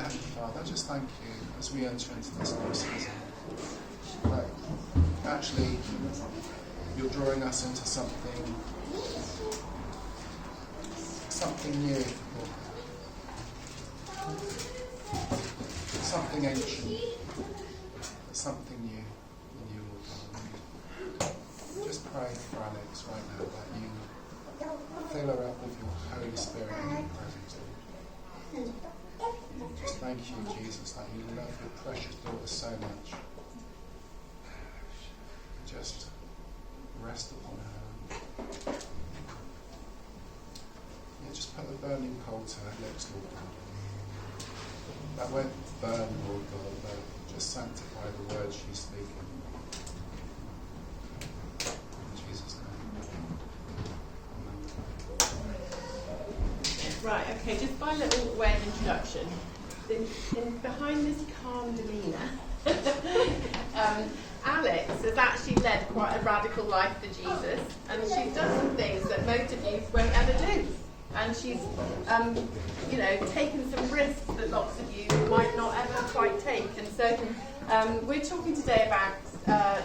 Heavenly Father, I just thank you as we enter into this new season. That actually you're drawing us into something new, Lord. Something ancient, but something new in you, Lord God. Just pray for Alex right now that you fill her up with your Holy Spirit and your presence, Lord. Just thank you, Jesus, that you love your precious daughter so much. Just rest upon her. Yeah, just put the burning coal to her lips, Lord God. That won't burn, Lord God, but just sanctify the words she's speaking. In Jesus' name. Right, okay, just by a little way of introduction. Behind this calm demeanour, Alex has actually led quite a radical life for Jesus, and she's done some things that most of you won't ever do. And she's, taken some risks that lots of you might not ever quite take. And so we're talking today about,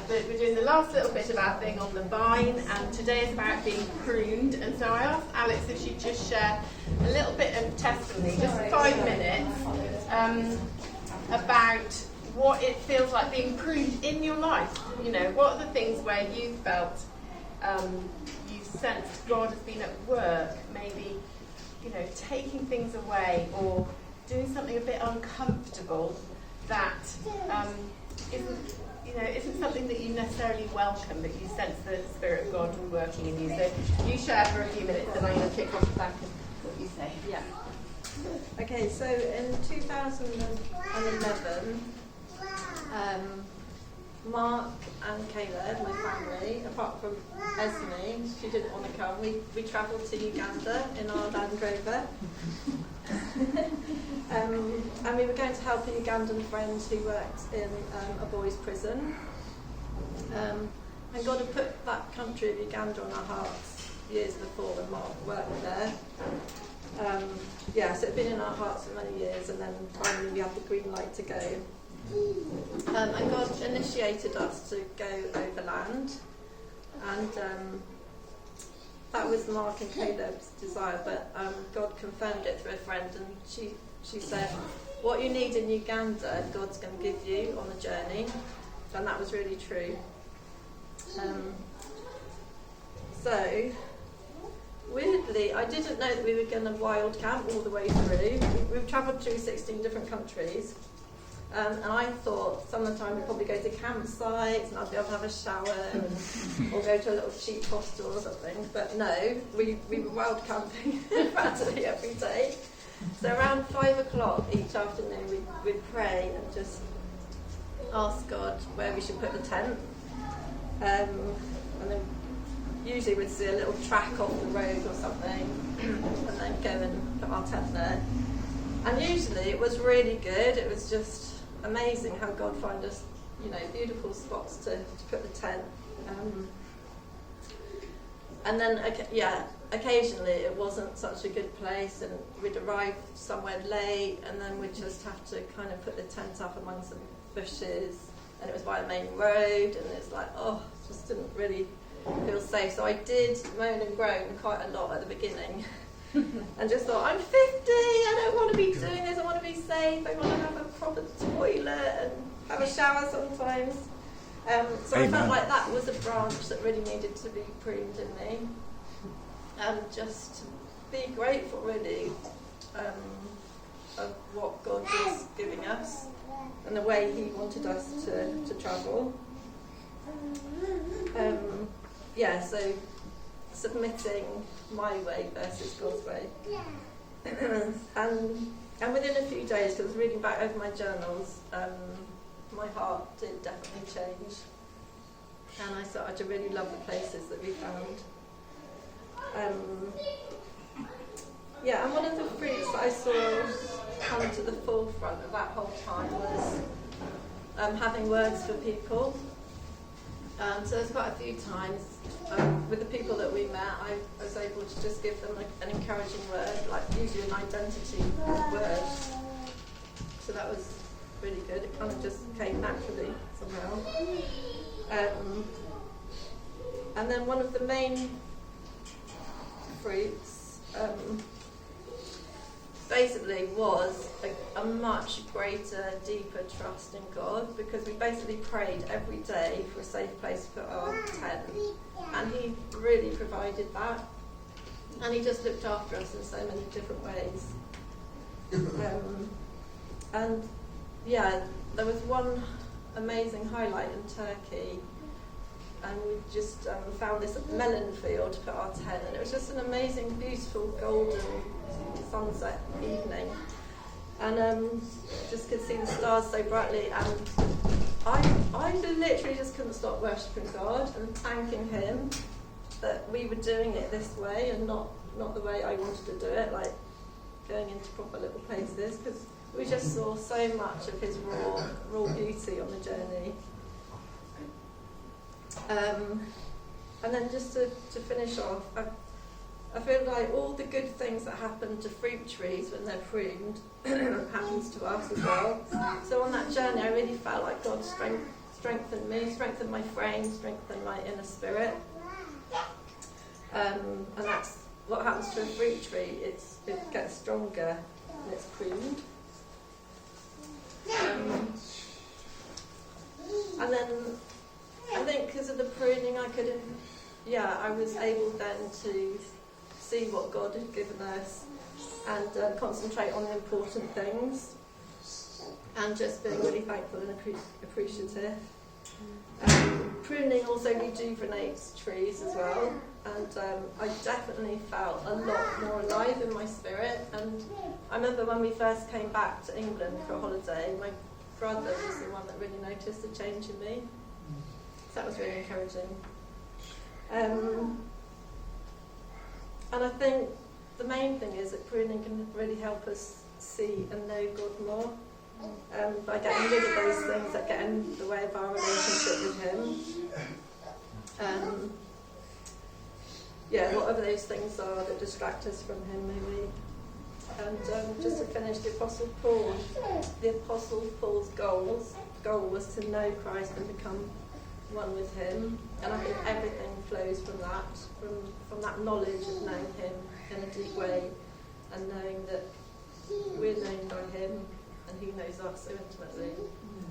we're doing the last little bit of our thing on the vine, and today is about being pruned. And so I asked Alex if she'd just share a little bit of testimony, just 5 minutes, about what it feels like being pruned in your life. You know, what are the things where you felt you sensed God has been at work, maybe, taking things away or doing something a bit uncomfortable that isn't something that you necessarily welcome, but you sense the Spirit of God working in you. So you share for a few minutes, and I'm going to kick off the back of what you say. Yeah. Okay, so in 2011, Mark and Clare, my family, apart from Esme, she didn't want to come, we travelled to Uganda in our Land Rover. And we were going to help a Ugandan friend who worked in a boys' prison. And God had put that country of Uganda on our hearts years before when Mark worked there. So it had been in our hearts for many years, and then finally we had the green light to go. And God initiated us to go overland, and that was Mark and Caleb's desire, but God confirmed it through a friend, and she said, what you need in Uganda, God's going to give you on the journey, and that was really true. So, weirdly, I didn't know that we were going to wild camp all the way through. We've travelled through 16 different countries. And I thought some of the time we'd probably go to campsites and I'd be able to have a shower or go to a little cheap hostel or something. But no, we were wild camping practically every day. So around 5 o'clock each afternoon we'd pray and just ask God where we should put the tent. And then usually we'd see a little track off the road or something and then go and put our tent there. And usually it was really good. It was just amazing how God found us, beautiful spots to put the tent. And then, occasionally it wasn't such a good place, and we'd arrive somewhere late, and then we'd just have to kind of put the tent up among some bushes, and it was by a main road, and it's like, just didn't really feel safe. So I did moan and groan quite a lot at the beginning. And just thought, I'm 50, I don't want to be doing this, I want to be safe, I want to have a proper toilet and have a shower sometimes. So Amen. I felt like that was a branch that really needed to be pruned in me. And just be grateful, really, of what God was giving us and the way He wanted us to travel. So submitting my way versus God's way. And within a few days, because I was reading back over my journals, my heart did definitely change. And I started to really love the places that we found. And one of the fruits that I saw come to the forefront of that whole time was having words for people. So there's quite a few times with the people that we met, I was able to just give them an encouraging word, like usually an identity word. that was really good. It kind of just came naturally somehow. And then one of the main fruits basically was a much greater, deeper trust in God, because we basically prayed every day for a safe place to put our tent, and He really provided that, and He just looked after us in so many different ways. And yeah, there was one amazing highlight in Turkey, and we just found this melon field to put our tent, and it was just an amazing, beautiful, golden sunset evening, and just could see the stars so brightly, and I literally just couldn't stop worshipping God and thanking Him that we were doing it this way and not the way I wanted to do it, like going into proper little places, because we just saw so much of His raw beauty on the journey. And then just to finish off, I feel like all the good things that happen to fruit trees when they're pruned happens to us as well. So on that journey, I really felt like God strengthened me, strengthened my frame, strengthened my inner spirit. And that's what happens to a fruit tree. It gets stronger when it's pruned. And then I think because of the pruning, I was able then to see what God had given us and concentrate on the important things, and just being really thankful and appreciative. Pruning also rejuvenates trees as well, and I definitely felt a lot more alive in my spirit. And I remember when we first came back to England for a holiday, my brother was the one that really noticed the change in me. So that was really encouraging. And I think the main thing is that pruning can really help us see and know God more, by getting rid of those things that get in the way of our relationship with Him. Whatever those things are that distract us from Him, maybe. And just to finish, the Apostle Paul's goal was to know Christ and become one with Him, and I think everything flows from that, from that knowledge of knowing Him in a deep way, and knowing that we're known by Him and He knows us so intimately.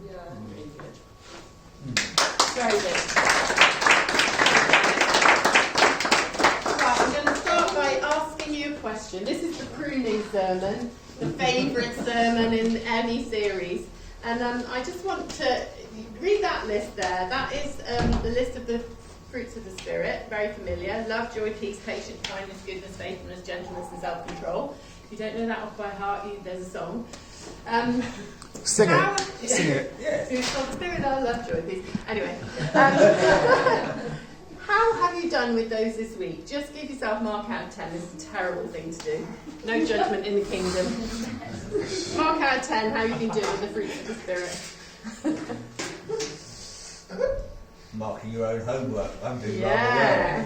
Yeah. Really good. Very good. Right, I'm going to start by asking you a question. This is the pruning sermon, the favourite sermon in any series, and I just want to read that list there. That is the list of the fruits of the Spirit, very familiar. Love, joy, peace, patience, kindness, goodness, faithfulness, gentleness and self-control. If you don't know that off by heart, there's a song. Sing it. Yeah. It's called Spirit, love, joy, peace. Anyway. How have you done with those this week? Just give yourself a mark out of 10. This is a terrible thing to do. No judgment in the kingdom. Mark out of 10 how you've been doing with the fruits of the Spirit. Marking your own homework. I'm doing rather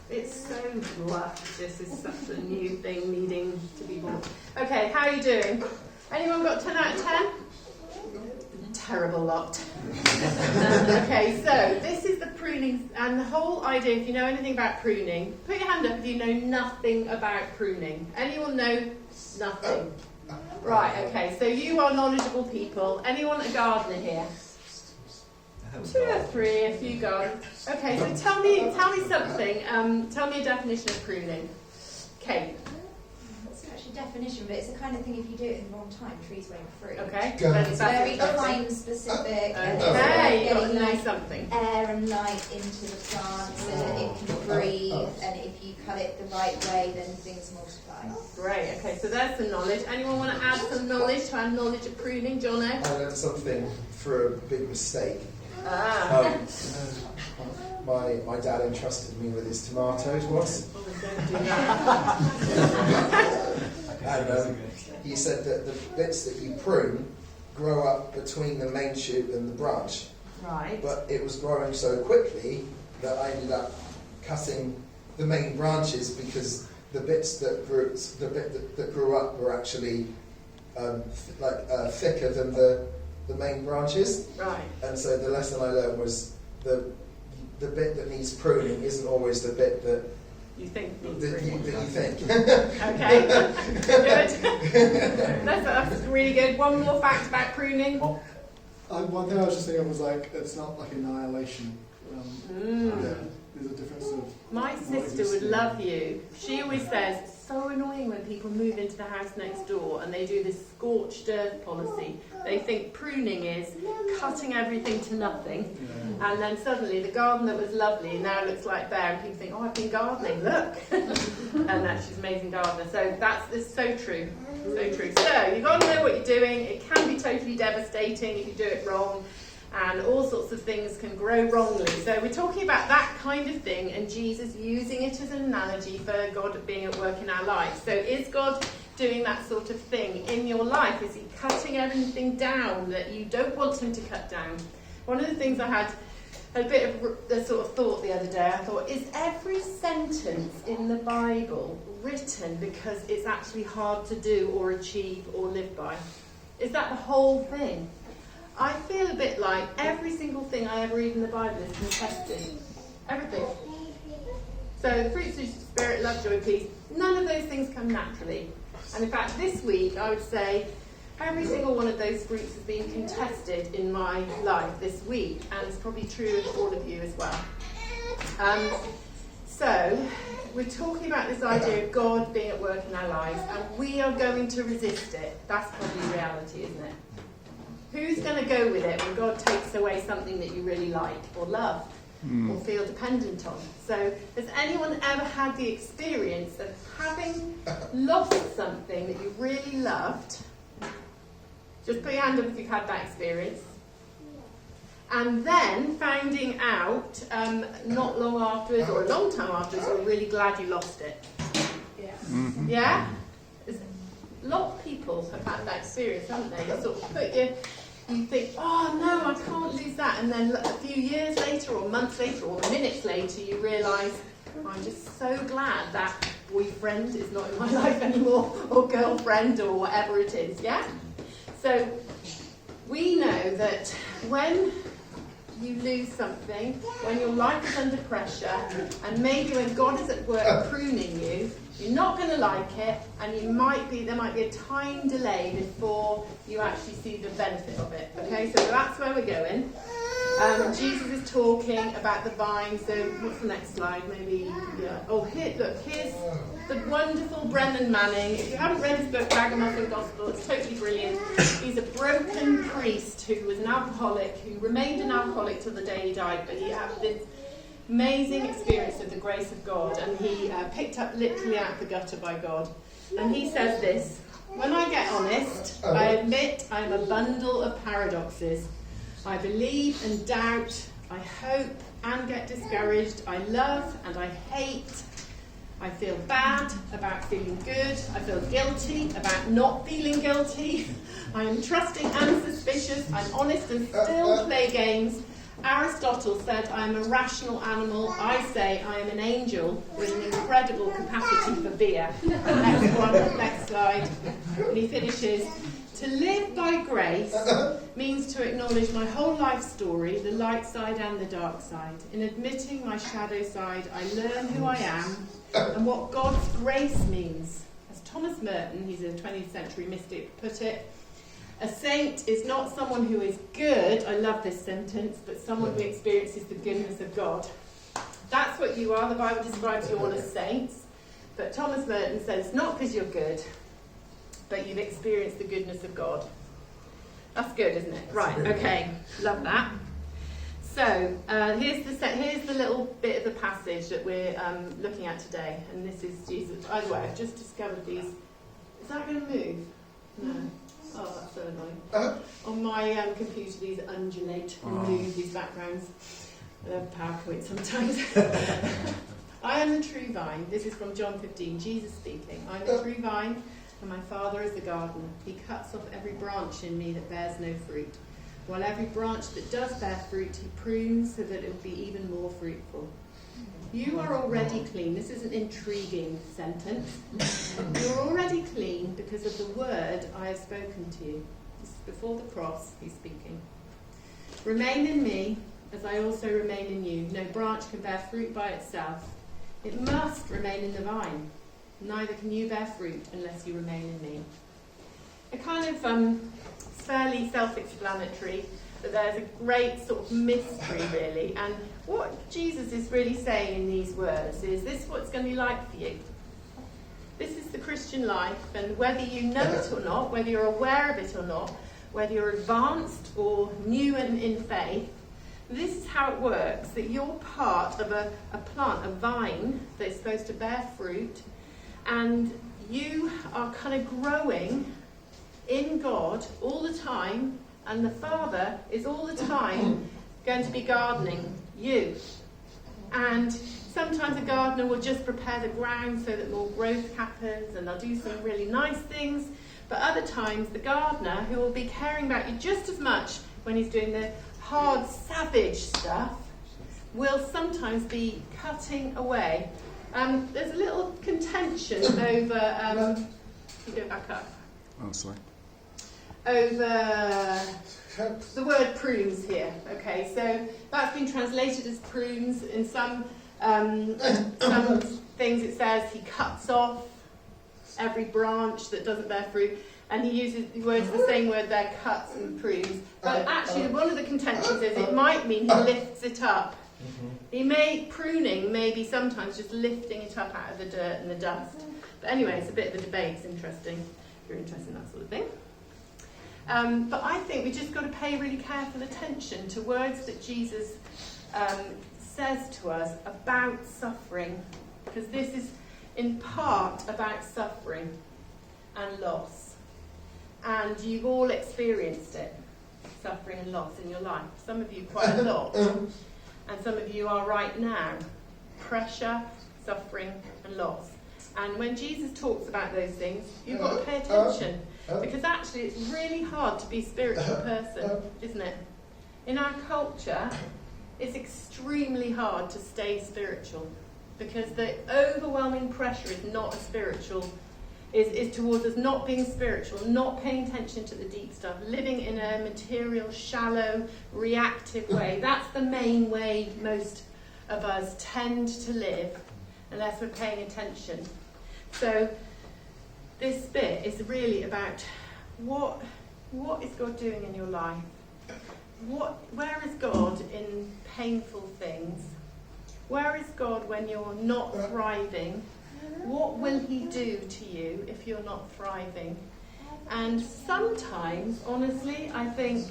It's so bluff. This is such a new thing needing to be born. Okay, how are you doing? Anyone got 10 out of 10? Terrible lot. Okay, so this is the pruning, and the whole idea, if you know anything about pruning, put your hand up if you know nothing about pruning. Anyone know nothing? Right, okay, so you are knowledgeable people. Anyone a gardener here? 2 or 3, a few gardeners. Okay, so tell me something. Tell me a definition of pruning. Kate. It's not actually a definition, but it's the kind of thing if you do it in the wrong time, trees won't fruit. Okay. It's very time specific. Okay, you've got to know something. Air and light into the plant so that it can breathe, and if you cut it the right way, then things multiply. Great. Okay, so there's some knowledge. Anyone want to add some knowledge to our knowledge of pruning, Jono? I learned something through a big mistake. My dad entrusted me with his tomatoes once. Oh, don't do that. And he said that the bits that you prune grow up between the main shoot and the branch. Right. But it was growing so quickly that I ended up cutting the main branches because the bits that grew up were actually thicker than the main branches. Right. And so the lesson I learned was the bit that needs pruning isn't always the bit that You think needs you pruning. think. Okay. Good. That's really good. One more fact about pruning. One thing I was just thinking of was like, it's not like annihilation. There's a difference of... My sister would love you. She always says, it's so annoying when people move into the house next door and they do this scorched earth policy. They think pruning is cutting everything to nothing, and then suddenly the garden that was lovely now looks like bare, and people think, oh, I've been gardening, look. And that she's an amazing gardener. So it's so true. So true. So you've got to know what you're doing. It can be totally devastating if you do it wrong. And all sorts of things can grow wrongly. So we're talking about that kind of thing, and Jesus using it as an analogy for God being at work in our lives. So is God doing that sort of thing in your life? Is he cutting everything down that you don't want him to cut down? One of the things I had a bit of a sort of thought the other day, I thought, is every sentence in the Bible written because it's actually hard to do or achieve or live by? Is that the whole thing? I feel a bit like every single thing I ever read in the Bible is contested. Everything. So the fruits of the Spirit, love, joy, peace, none of those things come naturally. And in fact, this week I would say every single one of those fruits has been contested in my life this week, and it's probably true of all of you as well. So we're talking about this idea of God being at work in our lives, and we are going to resist it. That's probably reality, isn't it? Who's going to go with it when God takes away something that you really like or love or feel dependent on? So has anyone ever had the experience of having lost something that you really loved? Just put your hand up if you've had that experience. And then finding out not long afterwards or a long time afterwards, you're really glad you lost it. Yeah. Mm-hmm. Yeah? A lot of people have had that experience, haven't they? You sort of you think, oh no, I can't lose that. And then a few years later or months later or minutes later, you realise, I'm just so glad that boyfriend is not in my life anymore, or girlfriend, or whatever it is, yeah? So we know that when you lose something, when your life is under pressure, and maybe when God is at work pruning you, you're not going to like it, and there might be a time delay before you actually see the benefit of it. Okay, so that's where we're going. Jesus is talking about the vine. So what's the next slide? Maybe. Yeah. Oh, here's the wonderful Brennan Manning. If you haven't read his book, Ragamuffin Gospel, it's totally brilliant. He's a broken priest who was an alcoholic, who remained an alcoholic till the day he died, but he had this amazing experience of the grace of God, and he picked up literally out of the gutter by God. And he says this: when I get honest, I admit I'm a bundle of paradoxes. I believe and doubt, I hope and get discouraged, I love and I hate. I feel bad about feeling good. I feel guilty about not feeling guilty. I am trusting and suspicious. I'm honest and still play games. Aristotle said I am a rational animal. I say I am an angel with an incredible capacity for beer. Next slide. And he finishes, to live by grace means to acknowledge my whole life story, the light side and the dark side. In admitting my shadow side, I learn who I am and what God's grace means. As Thomas Merton, he's a 20th century mystic, put it, a saint is not someone who is good, I love this sentence, but someone who experiences the goodness of God. That's what you are. The Bible describes you all as saints. But Thomas Merton says, not because you're good, but you've experienced the goodness of God. That's good, isn't it? Right, okay. Love that. So, here's the little bit of the passage that we're looking at today. And this is Jesus. By the way, I've just discovered these. Is that going to move? No. Oh, that's so annoying. On my computer, these undulate and move, these backgrounds. I have PowerPoint sometimes. I am the true vine. This is from John 15, Jesus speaking. I'm the true vine, and my Father is the gardener. He cuts off every branch in me that bears no fruit, while every branch that does bear fruit he prunes so that it will be even more fruitful. You are already clean. This is an intriguing sentence. You're already clean because of the word I have spoken to you. This is before the cross, he's speaking. Remain in me, as I also remain in you. No branch can bear fruit by itself. It must remain in the vine. Neither can you bear fruit unless you remain in me. A kind of fairly self-explanatory, but there's a great sort of mystery really. And what Jesus is really saying in these words is, this is what it's going to be like for you. This is the Christian life, and whether you know it or not, whether you're aware of it or not, whether you're advanced or new in faith, this is how it works, that you're part of a plant, a vine that's supposed to bear fruit, and you are kind of growing in God all the time, and the Father is all the time going to be gardening you. And sometimes a gardener will just prepare the ground so that more growth happens, and they'll do some really nice things. But other times the gardener, who will be caring about you just as much when he's doing the hard, savage stuff, will sometimes be cutting away. There's a little contention over... you go back up. Oh, sorry. Over the word prunes here. Okay, so that's been translated as prunes. In some things it says he cuts off every branch that doesn't bear fruit, and he uses the same word there, cuts and prunes. But actually, one of the contentions is it might mean he lifts it up. Pruning may be sometimes just lifting it up out of the dirt and the dust. But anyway, it's a bit of a debate. It's interesting if you're interested in that sort of thing. But I think we just got to pay really careful attention to words that Jesus says to us about suffering, because this is in part about suffering and loss. And you've all experienced it, suffering and loss in your life. Some of you quite a lot. And some of you are right now. Pressure, suffering and loss. And when Jesus talks about those things, you've got to pay attention. Because actually it's really hard to be a spiritual person, isn't it? In our culture, it's extremely hard to stay spiritual. Because the overwhelming pressure is not a spiritual, is towards us not being spiritual, not paying attention to the deep stuff, living in a material, shallow, reactive way. That's the main way most of us tend to live, unless we're paying attention. So this bit is really about what is God doing in your life? Where is God in painful things? Where is God when you're not thriving? What will he do to you if you're not thriving? And sometimes, honestly, I think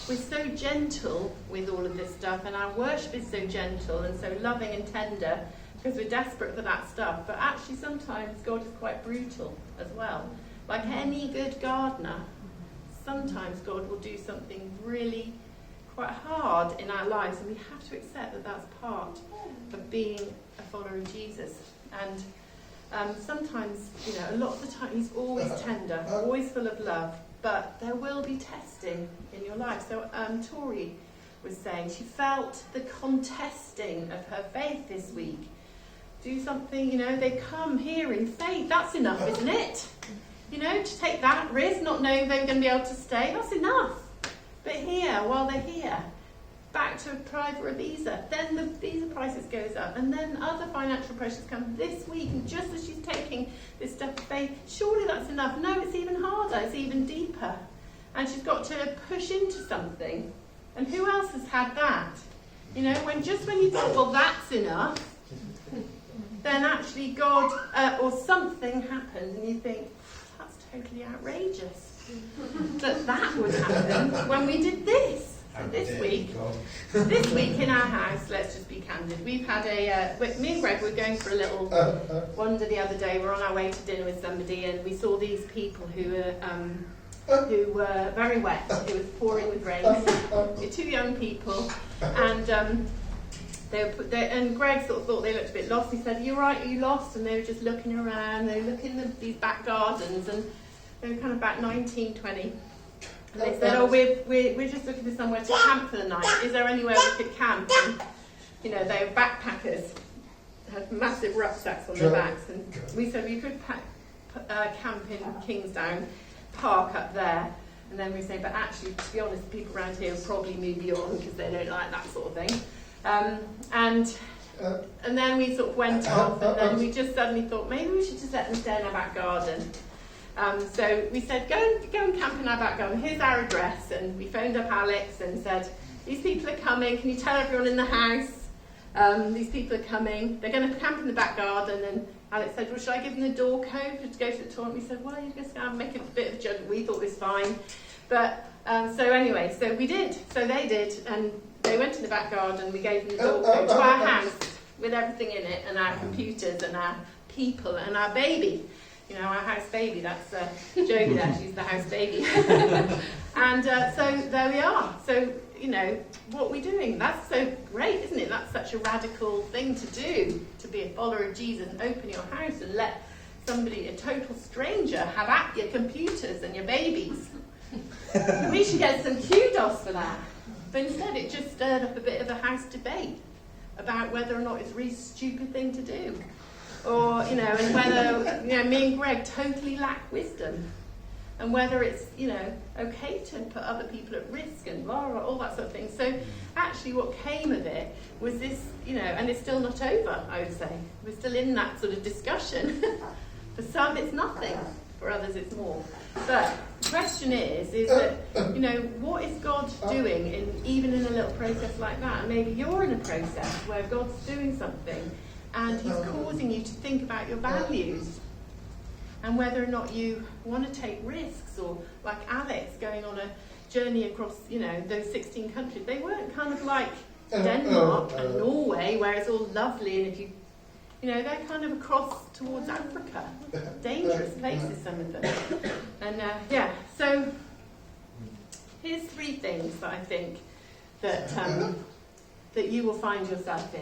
we're so gentle with all of this stuff, and our worship is so gentle and so loving and tender because we're desperate for that stuff. But actually sometimes God is quite brutal as well. Like any good gardener, sometimes God will do something really quite hard in our lives, and we have to accept that that's part of being a follower of Jesus. And sometimes, a lot of the time he's always tender, always full of love, but there will be testing in your life. So Tori was saying she felt the contesting of her faith this week. Do something, they come here in faith. That's enough, isn't it? To take that risk, not knowing they were going to be able to stay, that's enough. But here, while they're here, back to apply for a visa, then the visa prices goes up, and then other financial pressures come this week, and just as she's taking this step of faith, surely that's enough. No, it's even harder, it's even deeper. And she's got to push into something. And who else has had that? When you think, well, that's enough, then actually God, or something happens, and you think, that's totally outrageous that would happen when we did this. So this week in our house, let's just be candid, we've had me and Greg were going for a little wander the other day. We're on our way to dinner with somebody, and we saw these people who were very wet. It was pouring with rain. They're two young people, and and Greg sort of thought they looked a bit lost. He said, "Are you right? Are you lost?" And they were just looking around. They were looking at these back gardens, and they were kind of about 19, 20. And they said, oh, we're just looking for somewhere to camp for the night. Is there anywhere we could camp? And, you know, they were backpackers, had massive rucksacks on their backs. And we said we could camp in Kingsdown, park up there. And then we say, but actually, to be honest, the people around here will probably move you on because they don't like that sort of thing. And then we sort of went off, and then we just suddenly thought maybe we should just let them stay in our back garden. So we said, go and camp in our back garden. Here's our address. And we phoned up Alex and said, these people are coming. Can you tell everyone in the house? These people are coming. They're going to camp in the back garden. And Alex said, well, should I give them the door code to go to the toilet? We said, well, you're just going to make a bit of a judgment. We thought it was fine. But so anyway, so we did. So they did. And they went to the back garden. We gave them the door code to our house with everything in it, and our computers and our people and our baby. You know, our house baby. That's Jodie there. She's the house baby. And so there we are. So, you know, what we're doing, that's so great, isn't it? That's such a radical thing to do, to be a follower of Jesus and open your house and let somebody, a total stranger, have at your computers and your babies. We should get some kudos for that. But instead it just stirred up a bit of a house debate about whether or not it's a really stupid thing to do. Or, you know, and whether, you know, me and Greg totally lack wisdom. And whether it's, you know, okay to put other people at risk and blah, blah, all that sort of thing. So actually what came of it was this, you know, and it's still not over, I would say. We're still in that sort of discussion. For some it's nothing, for others it's more. But the question is that, you know, what is God doing even in a little process like that? And maybe you're in a process where God's doing something and he's causing you to think about your values. And whether or not you want to take risks, or like Alex going on a journey across, you know, those 16 countries. They weren't kind of like Denmark and Norway, where it's all lovely, and if you know, they're kind of across towards Africa. Dangerous places, some of them. And so here's 3 things that I think that that you will find yourself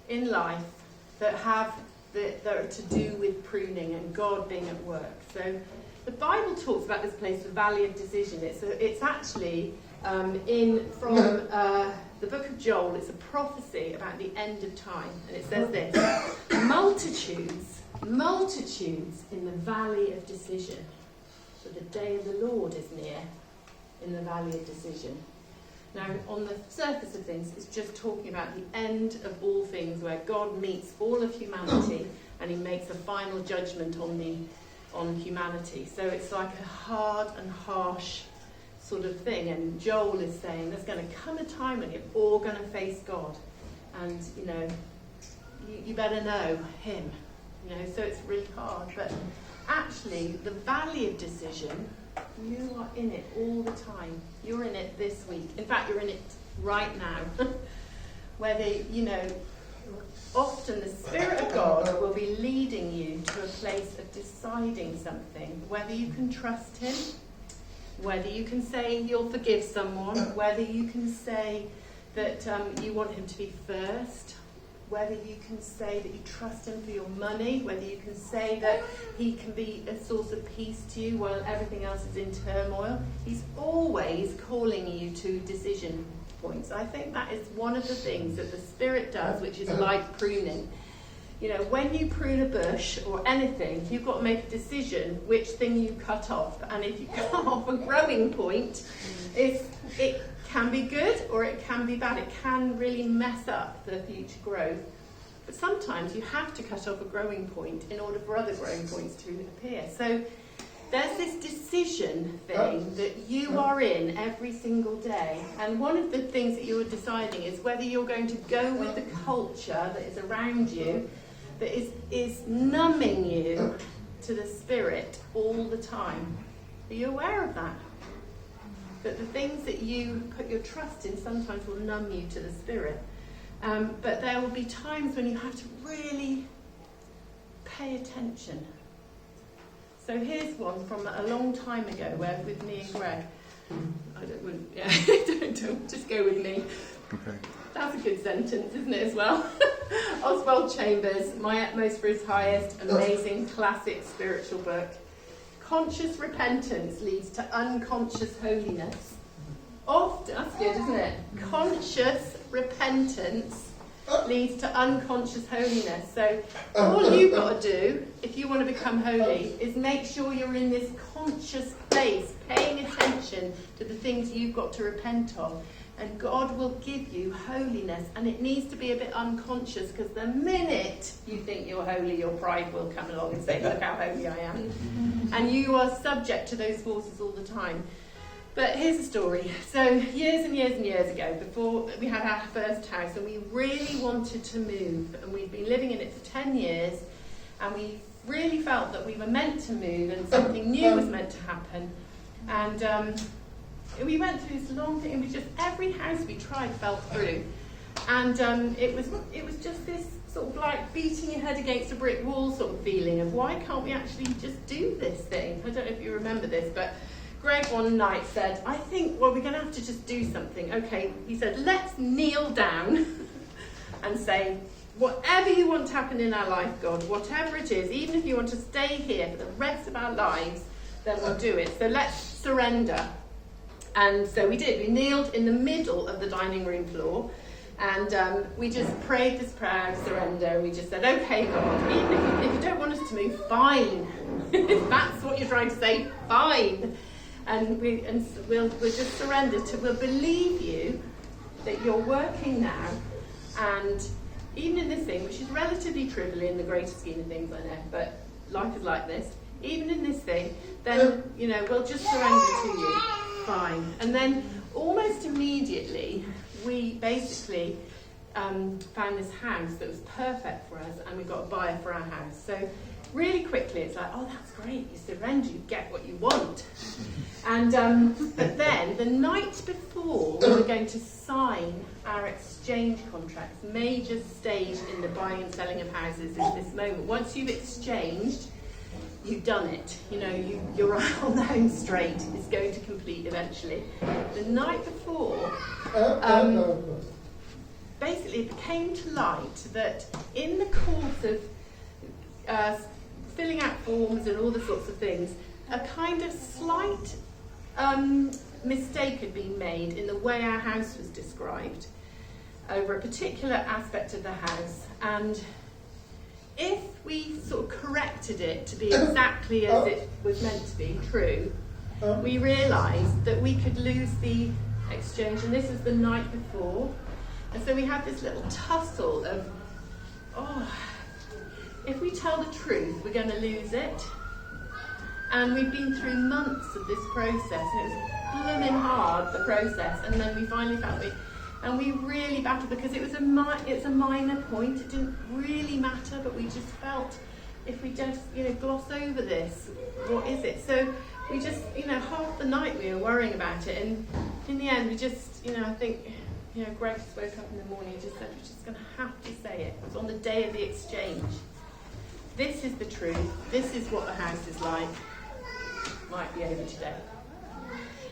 in life that are to do with pruning and God being at work. So the Bible talks about this place, the Valley of Decision. It's actually from the book of Joel. It's a prophecy about the end of time, and it says this: multitudes in the Valley of Decision, for the day of the Lord is near in the Valley of Decision. Now, on the surface of things, it's just talking about the end of all things, where God meets all of humanity and he makes a final judgment on humanity. So it's like a hard and harsh sort of thing. And Joel is saying there's going to come a time when you're all going to face God. And, you know, you better know him. You know, so it's really hard. But actually, the Valley of Decision, you are in it all the time. You're in it this week. In fact, you're in it right now. Whether, you know, often the Spirit of God will be leading you to a place of deciding something. Whether you can trust him, whether you can say you'll forgive someone, whether you can say that you want him to be first, whether you can say that you trust him for your money, whether you can say that he can be a source of peace to you while everything else is in turmoil. He's always calling you to decision points. I think that is one of the things that the Spirit does, which is like pruning. You know, when you prune a bush or anything, you've got to make a decision which thing you cut off. And if you cut off a growing point, it can be good or it can be bad. It can really mess up the future growth. But sometimes you have to cut off a growing point in order for other growing points to appear. So there's this decision thing that you are in every single day. And one of the things that you're deciding is whether you're going to go with the culture that is around you, that is numbing you to the Spirit all the time. Are you aware of that? That the things that you put your trust in sometimes will numb you to the Spirit. But there will be times when you have to really pay attention. So here's one from a long time ago, where with me and Greg. Don't just go with me. Okay. That's a good sentence, isn't it, as well? Oswald Chambers, My Utmost for His Highest, amazing classic spiritual book. conscious repentance leads to unconscious holiness. Often, that's good, isn't it? Conscious repentance leads to unconscious holiness. So all you've got to do, if you want to become holy, is make sure you're in this conscious place, paying attention to the things you've got to repent of. And God will give you holiness. And it needs to be a bit unconscious, because the minute you think you're holy, your pride will come along and say, look how holy I am. And you are subject to those forces all the time. But here's the story. So years and years and years ago, before we had our first house, and we really wanted to move, and we'd been living in it for 10 years, and we really felt that we were meant to move and something new was meant to happen. And we went through this long thing, and we just, every house we tried fell through. And it was just this sort of like beating your head against a brick wall sort of feeling of, why can't we actually just do this thing? I don't know if you remember this, but Greg one night said, I think, well, we're going to have to just do something. Okay, he said, let's kneel down and say, whatever you want to happen in our life, God, whatever it is, even if you want to stay here for the rest of our lives, then we'll do it. So let's surrender. And so we did. We kneeled in the middle of the dining room floor, and we just prayed this prayer of surrender. We just said, okay, God, even if you don't want us to move, fine. If that's what you're trying to say, fine. And we'll just surrender we'll believe you that you're working now, and even in this thing, which is relatively trivial in the greater scheme of things, I know, but life is like this, even in this thing, then, we'll just surrender to you. Fine. And then almost immediately we basically found this house that was perfect for us, and we got a buyer for our house. So really quickly it's like, oh, that's great, you surrender, you get what you want. And but then the night before we were going to sign our exchange contracts, major stage in the buying and selling of houses is this moment. Once you've exchanged, you've done it. You're on the home straight. It's going to complete eventually. The night before, basically it came to light that in the course of filling out forms and all the sorts of things, a kind of slight mistake had been made in the way our house was described over a particular aspect of the house. And if we sort of corrected it to be exactly as it was meant to be, true, we realised that we could lose the exchange. And this is the night before. And so we had this little tussle of, if we tell the truth, we're going to lose it. And we've been through months of this process, and it was blooming hard, the process. And then we finally found it. And we really battled, because it's a minor point. It didn't really matter, but we just felt if we just gloss over this, what is it? So we just half the night we were worrying about it, and in the end we just I think Greg just woke up in the morning and just said we're just going to have to say it. It was on the day of the exchange. This is the truth. This is what the house is like. Might be over today.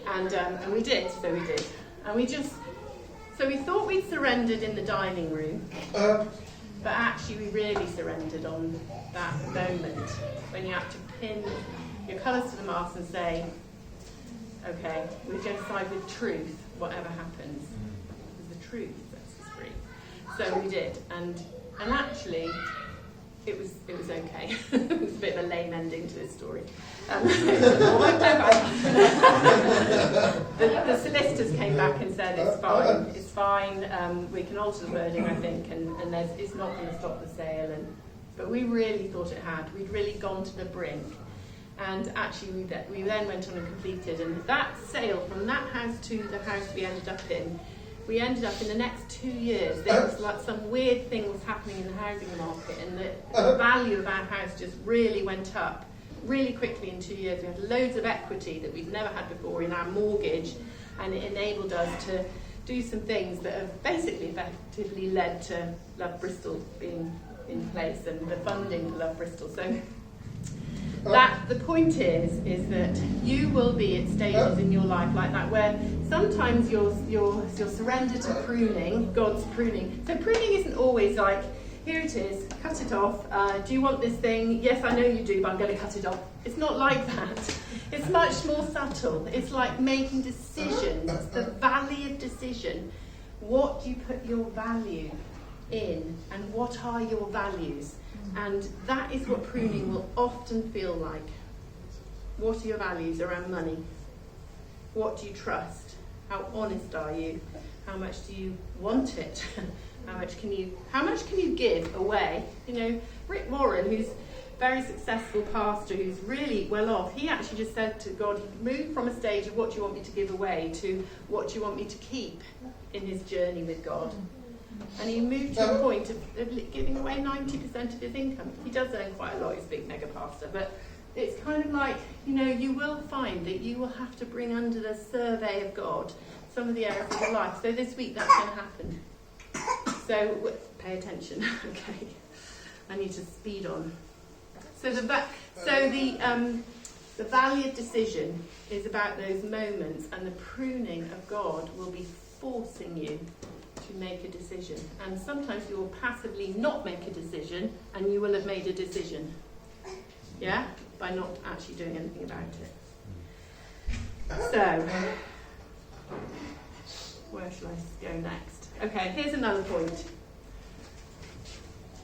And we did. So we did. And So we thought we'd surrendered in the dining room, but actually we really surrendered on that moment when you have to pin your colours to the mast and say, okay, we're going to side with truth, whatever happens. Because the truth sets us free. So we did, and actually it was okay. It was a bit of a lame ending to this story. The solicitors came back and said it's fine. We can alter the wording, I think, and it's not going to stop the sale. But we really thought it had. We'd really gone to the brink, and actually we then went on and completed. And that sale from that house to the house we ended up in the next 2 years, there was like some weird thing was happening in the housing market, and the value of our house just really went up really quickly in 2 years. We had loads of equity that we'd never had before in our mortgage, and it enabled us to do some things that have basically effectively led to LoveBristol being in place and the funding for LoveBristol. So the point is that you will be at stages in your life like that where sometimes you'll surrender to pruning, God's pruning. So pruning isn't always like here it is, cut it off. Do you want this thing? Yes, I know you do, but I'm going to cut it off. It's not like that. It's much more subtle. It's like making decisions. It's the valley of decision. What do you put your value in, and what are your values? And that is what pruning will often feel like. What are your values around money? What do you trust? How honest are you? How much do you want it? How much can you give away? You know, Rick Warren, who's a very successful pastor, who's really well off, he actually just said to God, move from a stage of what do you want me to give away to what do you want me to keep in his journey with God. And he moved to a point of giving away 90% of his income. He does earn quite a lot, he's a big mega pastor, but it's kind of like, you know, you will find that you will have to bring under the survey of God some of the areas of your life. So this week that's going to happen. So pay attention. Okay, I need to speed on. So the valley of decision is about those moments, and the pruning of God will be forcing you to make a decision. And sometimes you will passively not make a decision, and you will have made a decision. Yeah? By not actually doing anything about it. So, where shall I go next? Okay, here's another point.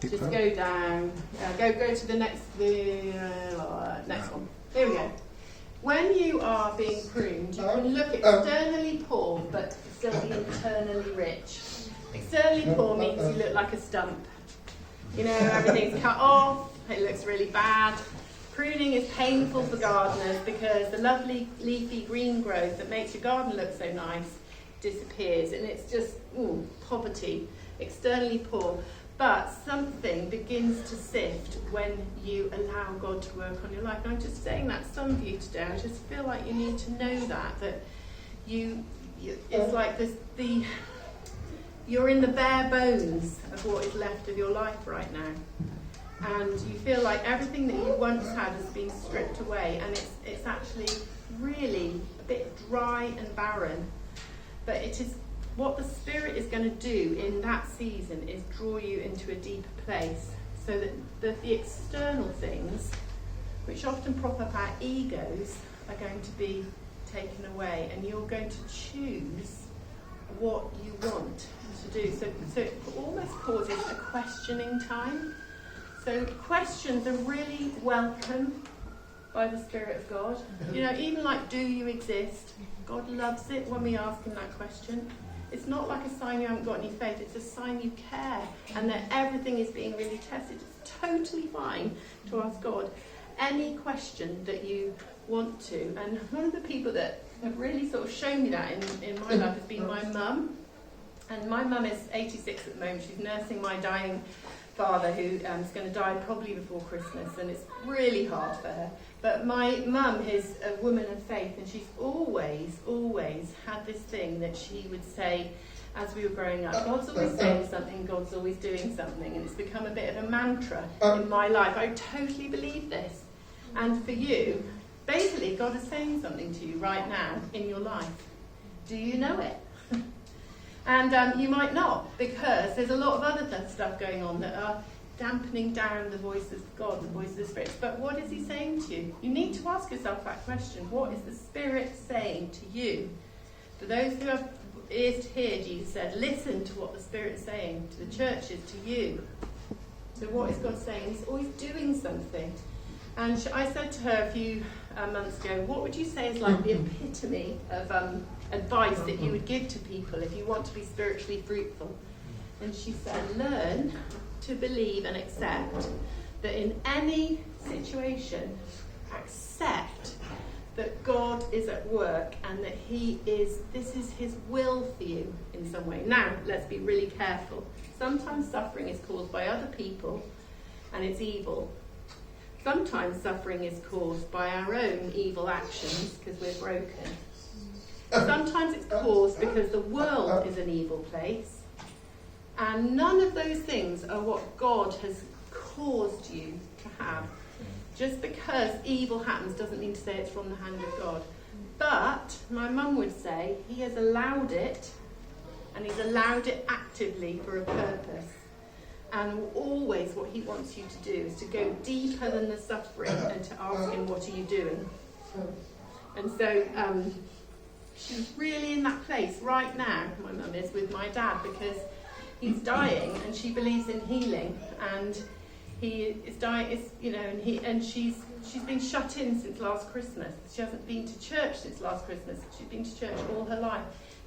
Just go down. Go to the next one. Here we go. When you are being pruned, you can look externally poor, but still be internally rich. Externally poor means you look like a stump. You know, everything's cut off, it looks really bad. Pruning is painful for gardeners because the lovely leafy green growth that makes your garden look so nice disappears, and it's just poverty, externally poor. But something begins to sift when you allow God to work on your life. And I'm just saying that to some of you today. I just feel like you need to know that it's like this, you're in the bare bones of what is left of your life right now. And you feel like everything that you once had has been stripped away, and it's actually really a bit dry and barren. But it is what the Spirit is going to do in that season is draw you into a deeper place, so that the external things, which often prop up our egos, are going to be taken away, and you're going to choose what you want to do. So it almost causes a questioning time. So questions are really welcome by the Spirit of God. You know, even like, do you exist? God loves it when we ask him that question. It's not like a sign you haven't got any faith, it's a sign you care and that everything is being really tested. It's totally fine to ask God any question that you want to. And one of the people that have really sort of shown me that in my life has been my mum. And my mum is 86 at the moment. She's nursing my dying father, who is going to die probably before Christmas, and it's really hard for her. But my mum is a woman of faith, and she's always had this thing that she would say as we were growing up. God's always saying something, God's always doing something, and it's become a bit of a mantra in my life. I totally believe this. And for you, basically, God is saying something to you right now in your life. Do you know it? And you might not, because there's a lot of other stuff going on that are dampening down the voice of God, the voice of the Spirit. But what is he saying to you? You need to ask yourself that question. What is the Spirit saying to you? For those who have ears to hear, Jesus said, listen to what the Spirit's saying to the churches, to you. So what is God saying? He's always doing something. And I said to her a few months ago, what would you say is like the epitome of advice that you would give to people if you want to be spiritually fruitful? And she said, learn to believe and accept that in any situation, accept that God is at work and that this is his will for you in some way. Now, let's be really careful. Sometimes suffering is caused by other people and it's evil. Sometimes suffering is caused by our own evil actions because we're broken. Sometimes it's caused because the world is an evil place. And none of those things are what God has caused you to have. Just because evil happens doesn't mean to say it's from the hand of God. But my mum would say he has allowed it, and he's allowed it actively for a purpose. And always what he wants you to do is to go deeper than the suffering and to ask him, what are you doing? And so she's really in that place right now, my mum is, with my dad, because he's dying and she believes in healing, and he is dying, and she's been shut in since last Christmas. She hasn't been to church since last Christmas. She's been to church all her life.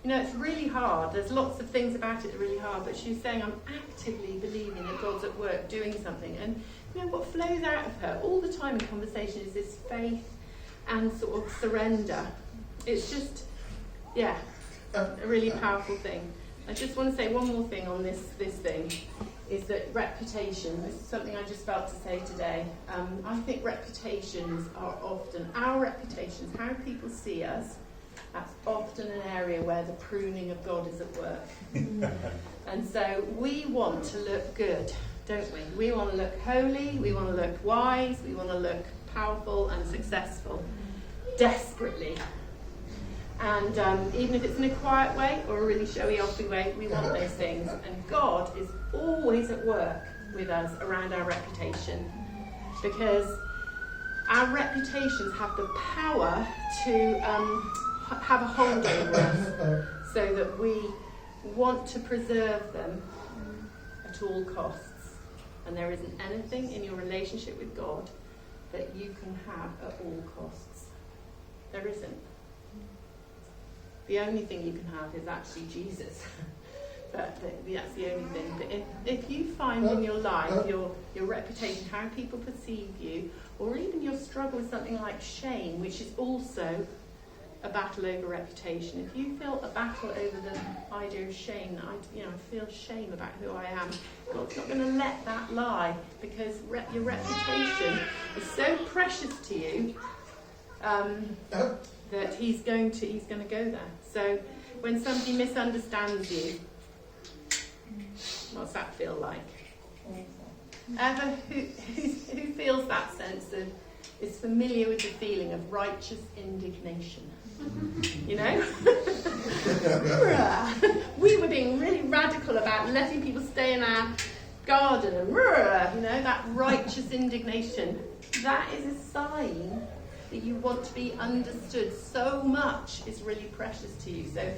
It's really hard. There's lots of things about it that are really hard, but she's saying, I'm actively believing that God's at work doing something. And what flows out of her all the time in conversation is this faith and sort of surrender. It's just, a really powerful thing. I just want to say one more thing on this thing, is that reputation, this is something I just felt to say today. I think reputations are often, our reputations, how people see us, that's often an area where the pruning of God is at work. And so we want to look good, don't we? We want to look holy, we want to look wise, we want to look powerful and successful, desperately. And even if it's in a quiet way or a really showy offy way, we want those things. And God is always at work with us around our reputation, because our reputations have the power to have a hold over us, so that we want to preserve them at all costs. And there isn't anything in your relationship with God that you can have at all costs. There isn't. The only thing you can have is actually Jesus. But that's the only thing. But if you find in your life, your reputation, how people perceive you, or even your struggle with something like shame, which is also a battle over reputation. If you feel a battle over the idea of shame, I feel shame about who I am, God's not going to let that lie, because your reputation is so precious to you that he's going to go there. So when somebody misunderstands you, what's that feel like? Who feels that sense of, is familiar with the feeling of righteous indignation? We were being really radical about letting people stay in our garden, and that righteous indignation. That is a sign that you want to be understood. So much is really precious to you. So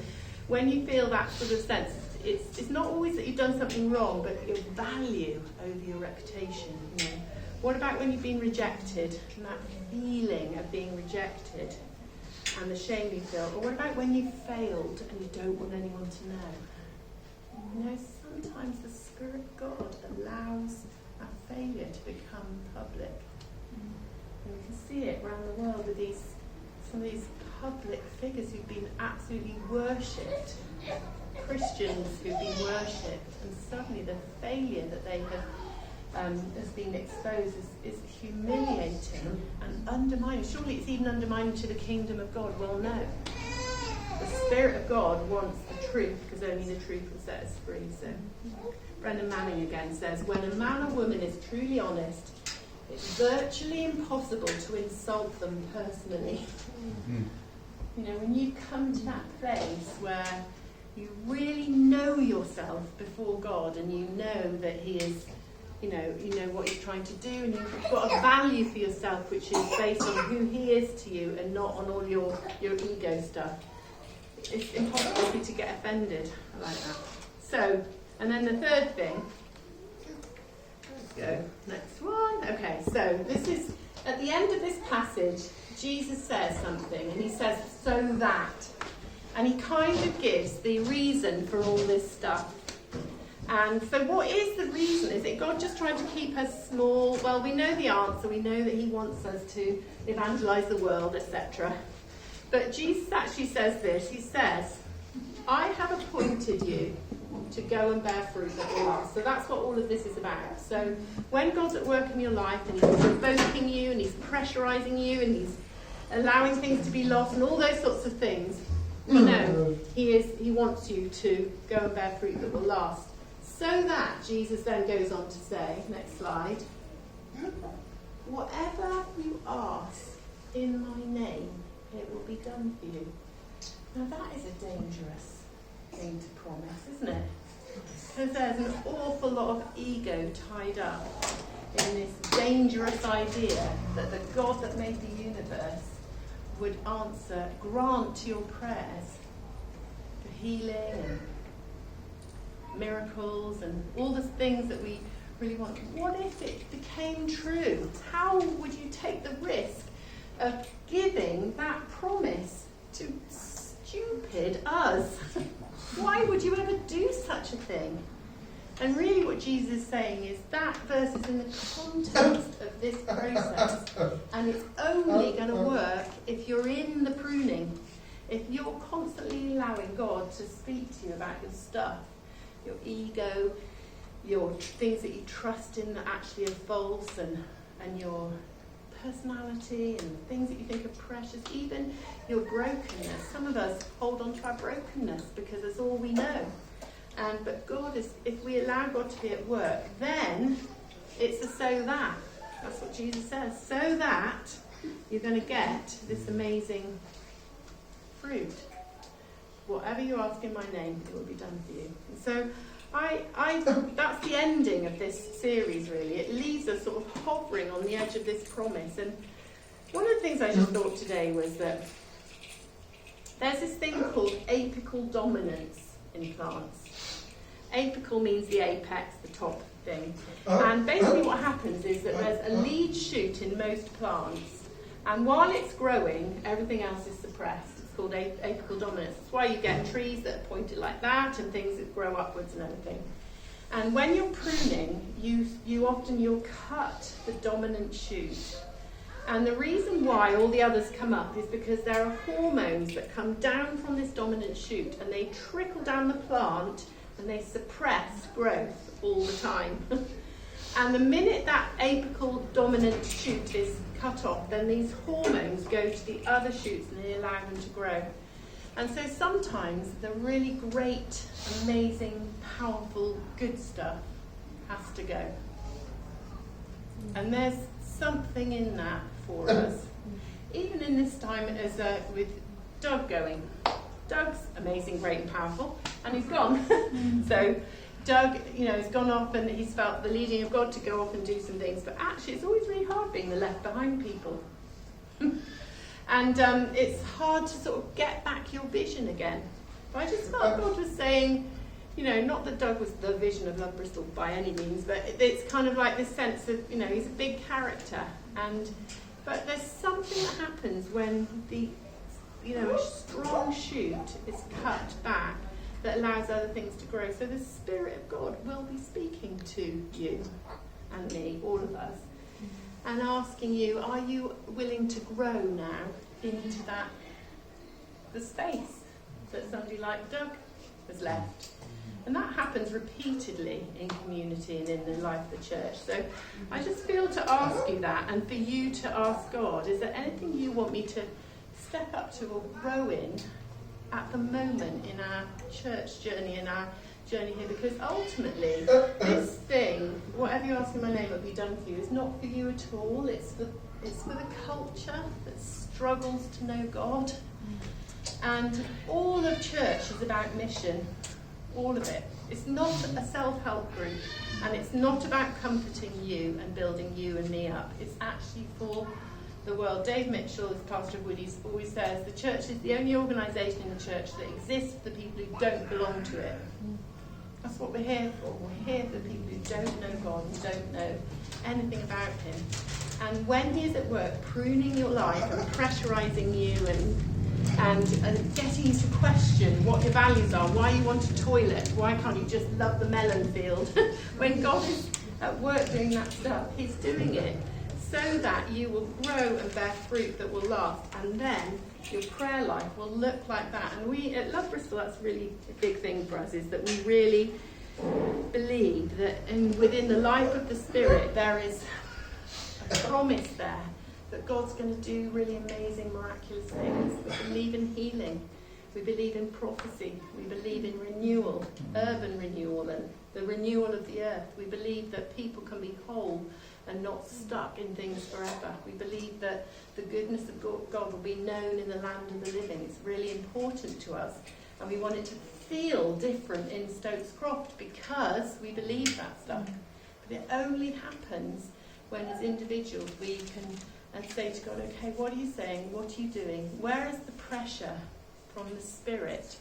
when you feel that sort of sense, it's not always that you've done something wrong, but your value over your reputation. What about when you've been rejected, and that feeling of being rejected and the shame you feel? Or what about when you failed and you don't want anyone to know? Sometimes the Spirit of God allows that failure to become public. And we can see it around the world with some of these public figures who've been absolutely worshipped, Christians who've been worshipped, and suddenly the failure that they have has been exposed is humiliating and undermining. Surely it's even undermining to the kingdom of God. Well, no. The Spirit of God wants the truth, because only the truth will set us free. So Brendan Manning again says, when a man or woman is truly honest, it's virtually impossible to insult them personally. When you come to that place where you really know yourself before God, and you know that he is, you know what he's trying to do, and you've got a value for yourself which is based on who he is to you and not on all your ego stuff. It's impossible to get offended like that. So, and then the third thing, let's go, next one. Okay, so this is, at the end of this passage, Jesus says something, and he says, so that. And he kind of gives the reason for all this stuff. And so what is the reason? Is it God just trying to keep us small? Well, we know the answer. We know that he wants us to evangelise the world, etc. But Jesus actually says this. He says, I have appointed you to go and bear fruit that will last. So that's what all of this is about. So when God's at work in your life, and he's provoking you, and he's pressurising you, and he's allowing things to be lost, and all those sorts of things, we know he wants you to go and bear fruit that will last. So that, Jesus then goes on to say, next slide, whatever you ask in my name, it will be done for you. Now that is a dangerous thing to promise, isn't it? Because there's an awful lot of ego tied up in this dangerous idea that the God that made the universe would grant your prayers for healing and miracles and all the things that we really want. What if it became true? How would you take the risk of giving that promise to stupid us? Why would you ever do such a thing? And really what Jesus is saying is that verse is in the context of this process, and it's only going to work if you're in the pruning, if you're constantly allowing God to speak to you about your stuff, your ego, your things that you trust in that actually are false, and your personality and the things that you think are precious, even your brokenness. Some of us hold on to our brokenness because it's all we know. But God is, if we allow God to be at work, then it's a so that. That's what Jesus says. So that you're going to get this amazing fruit. Whatever you ask in my name, it will be done for you. And so that's the ending of this series, really. It leaves us sort of hovering on the edge of this promise. And one of the things I just thought today was that there's this thing called apical dominance in plants. Apical means the apex, the top thing. And basically what happens is that there's a lead shoot in most plants, and while it's growing, everything else is suppressed. It's called apical dominance. That's why you get trees that are pointed like that and things that grow upwards and everything. And when you're pruning, you'll cut the dominant shoot. And the reason why all the others come up is because there are hormones that come down from this dominant shoot, and they trickle down the plant and they suppress growth all the time. And the minute that apical dominant shoot is cut off, then these hormones go to the other shoots and they allow them to grow. And so sometimes the really great, amazing, powerful, good stuff has to go. And there's something in that for us. Even in this time as with Doug going. Doug's amazing, great and powerful, and he's gone. So Doug, has gone off and he's felt the leading of God to go off and do some things. But actually it's always really hard being the left behind people. And it's hard to sort of get back your vision again. But I just felt God was saying, not that Doug was the vision of LoveBristol by any means, but it's kind of like this sense of, he's a big character. But there's something that happens when a strong shoot is cut back that allows other things to grow. So the Spirit of God will be speaking to you and me, all of us, and asking you, are you willing to grow now into the space that somebody like Doug has left? And that happens repeatedly in community and in the life of the church. So I just feel to ask you that, and for you to ask God, is there anything you want me to step up to or grow in at the moment in our church journey, in our journey here? Because ultimately, this thing, whatever you ask in my name will be done for you, is not for you at all. It's for the culture that struggles to know God. And all of church is about mission. All of it. It's not a self-help group, and it's not about comforting you and building you and me up. It's actually for the world. Dave Mitchell, as pastor of Woody's, always says the church is the only organisation in the church that exists for the people who don't belong to it. That's what we're here for. We're here for the people who don't know God and don't know anything about Him. And when He is at work pruning your life and pressurising you and getting you to question what your values are, why you want a toilet, why can't you just love the melon field? When God is at work doing that stuff, He's doing it so that you will grow and bear fruit that will last, and then your prayer life will look like that. And we at LoveBristol, that's really a big thing for us, is that we really believe that within the life of the Spirit there is a promise there that God's going to do really amazing, miraculous things. We believe in healing. We believe in prophecy. We believe in renewal, urban renewal, and the renewal of the earth. We believe that people can be whole and not stuck in things forever. We believe that the goodness of God will be known in the land of the living. It's really important to us, and we want it to feel different in Stokes Croft because we believe that stuff. But it only happens when as individuals we can and say to God, okay, what are you saying? What are you doing? Where is the pressure from the Spirit?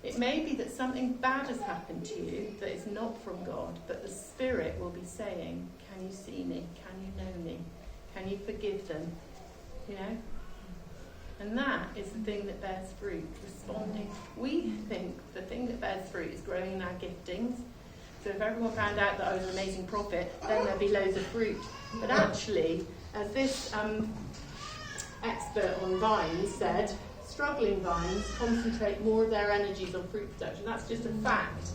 It may be that something bad has happened to you that is not from God, but the Spirit will be saying, can you see me? Can you know me? Can you forgive them? You know? And that is the thing that bears fruit, responding. We think the thing that bears fruit is growing in our giftings. So if everyone found out that I was an amazing prophet, then there'd be loads of fruit. But actually, as this expert on vines said, struggling vines concentrate more of their energies on fruit production. That's just a fact.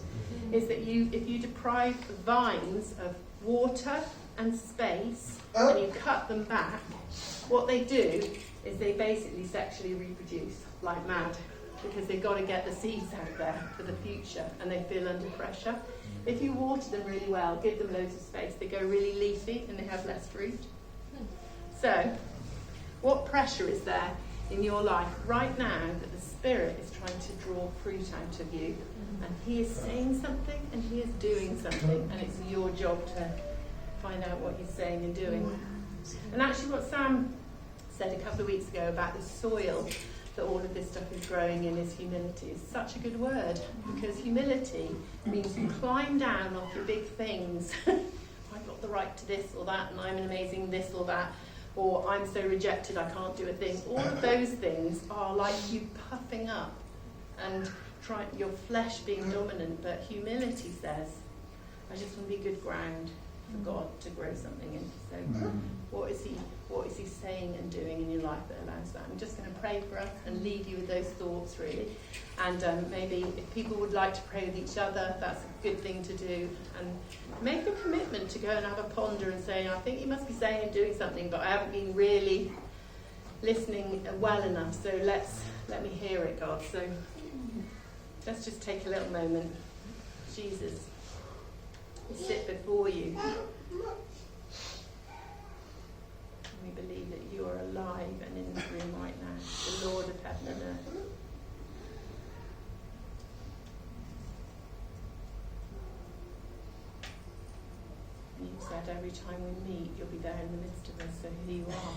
Is that if you deprive the vines of water and space and you cut them back, what they do is they basically sexually reproduce like mad because they've got to get the seeds out there for the future and they feel under pressure. If you water them really well, give them loads of space, they go really leafy and they have less fruit. So, what pressure is there in your life right now that the Spirit is trying to draw fruit out of you? And He is saying something and He is doing something, and it's your job to find out what He's saying and doing. And actually what Sam said a couple of weeks ago about the soil that all of this stuff is growing in is humility. Is such a good word, because humility means you climb down off your big things. I've got the right to this or that, and I'm an amazing this or that, or I'm so rejected I can't do a thing. All of those things are like you puffing up and your flesh being dominant, but humility says, I just want to be good ground for God to grow something in. So what is he saying and doing in your life that allows that? I'm just going to pray for us and leave you with those thoughts, really. And maybe if people would like to pray with each other, that's a good thing to do. And make a commitment to go and have a ponder and say, I think you must be saying and doing something, but I haven't been really listening well enough. So let me hear it, God. So let's just take a little moment. Jesus, we sit before you. We believe that you are alive and in this room right now, the Lord of heaven and earth. And you said every time we meet, you'll be there in the midst of us, so here you are.